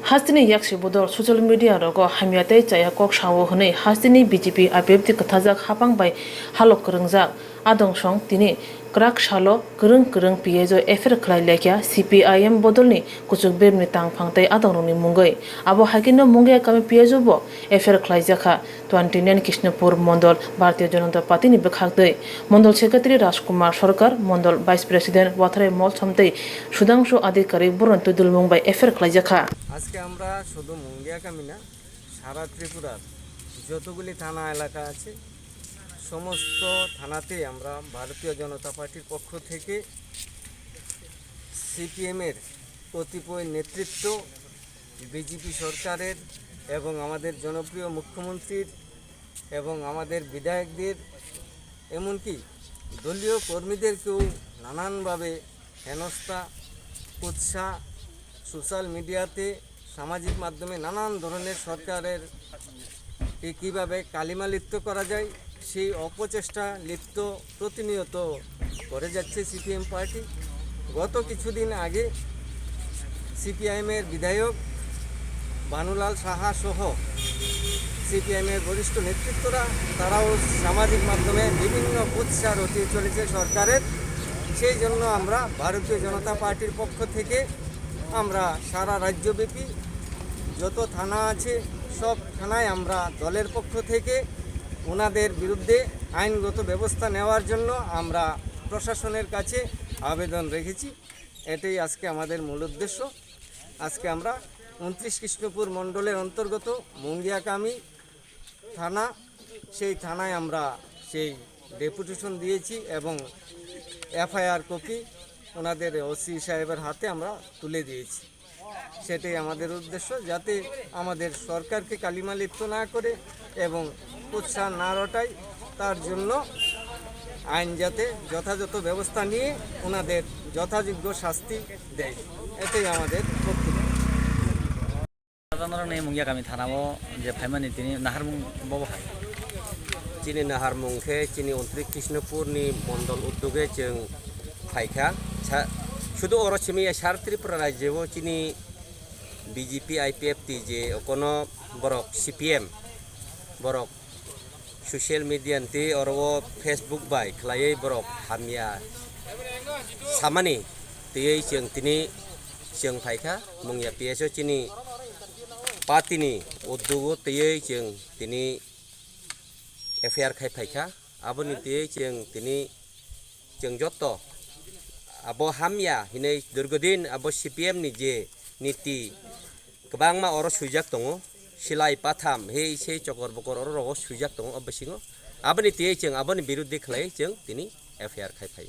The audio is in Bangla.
Hastini yakshi bodol social media rogo hamyate chaya kok shawo hne hastini BJP APF kathajak hapang bai halok krungjak adong song tini krak shalo krung piejo efer khlai lekya CPIM bodolni kuchuk bemni tang phangtai adong ni mungai abo hakino mungai kami piejo bo efer khlai jakha 29 Krishnapur Mondol Bharatiya Janata Party ni bekhakdei Mondol Secretary Rajkumar Sarkar Mondol Vice President Wathare Mol Chamtei Sudangshu Adhikari Buron Tudul Mumbai efer khlai jakha আজকে আমরা শুধু মুঙ্গিয়াকামি না সারা ত্রিপুরার যতগুলি থানা এলাকা আছে সমস্ত থানাতেই আমরা ভারতীয় জনতা পার্টির পক্ষ থেকে সিপিএমের কতিপয় নেতৃত্ব বিজেপি সরকারের এবং আমাদের জনপ্রিয় মুখ্যমন্ত্রীর এবং আমাদের বিধায়কদের এমনকি দলীয় কর্মীদেরকেও নানানভাবে হেনস্থা কুৎসা সোশ্যাল মিডিয়াতে সামাজিক মাধ্যমে নানান ধরনের সরকারের কীভাবে কালিমা লিপ্ত করা যায় সেই অপচেষ্টা লিপ্ত প্রতিনিয়ত করে যাচ্ছে সিপিএম পার্টি। গত কিছুদিন আগে সিপিআইএমের বিধায়ক বানুলাল সাহা সহ সিপিআইএমের বরিষ্ঠ নেতৃত্বরা তারাও সামাজিক মাধ্যমে বিভিন্ন কুৎসা রটিয়ে চলেছে সরকারের। সেই জন্য আমরা ভারতীয় জনতা পার্টির পক্ষ থেকে আমরা সারা রাজ্যব্যাপী যত থানা আছে সব থানায় আমরা দলের পক্ষ থেকে ওনাদের বিরুদ্ধে আইনগত ব্যবস্থা নেওয়ার জন্য আমরা প্রশাসনের কাছে আবেদন রেখেছি। এটাই আজকে আমাদের মূল উদ্দেশ্য। আজকে আমরা 29 কৃষ্ণপুর মণ্ডলের অন্তর্গত মুঙ্গিয়াকামি থানা সেই থানায় আমরা সেই ডেপুটেশন দিয়েছি এবং এফআইআর কপি ওনাদের ওসি সাহেবের হাতে আমরা তুলে দিয়েছি। সেটাই আমাদের উদ্দেশ্য, যাতে আমাদের সরকারকে কালিমা লিপ্ত না করে এবং কুৎসা না রটায়, তার জন্য আইন যাতে যথাযথ ব্যবস্থা নিয়ে ওনাদের যথাযোগ্য শাস্তি দেয়, এটাই আমাদের বক্তব্য। মুঙ্গিয়াকামি থানাও যে ফাইমানি তিনি নাহারমুং বব হাই চিনি নাহারमुंखे চিনি 29 কৃষ্ণপুরনি মন্ডল উদ্যোগে जों फायखा শুধু অরছিমি সার ত্রিপুরা রাজ্যেও চিনি বিজেপি আইপিএফ টি যে কোনো বরক সিপিএম বরক সোশ্যাল মিডিয়াতে অরব ফেসবুক বাই খ্লাই বরক হামিয়া সামানি তেই जों তিনি जों फायखा मुंगिया पिएसओ चिनी पार्टीनि उद्योग तेई जों তিনি एफआईआर खाय फायखा आबोनि तेई जों जत abo hamya hinai durgodin abo CPM ni je niti kebangma oro sujak tongo silai patham hei sei chokor bokor oro rogo sujak tongo obesingo aboni tiye jeung aboni birudde khlai jeung tini FIR khai phai.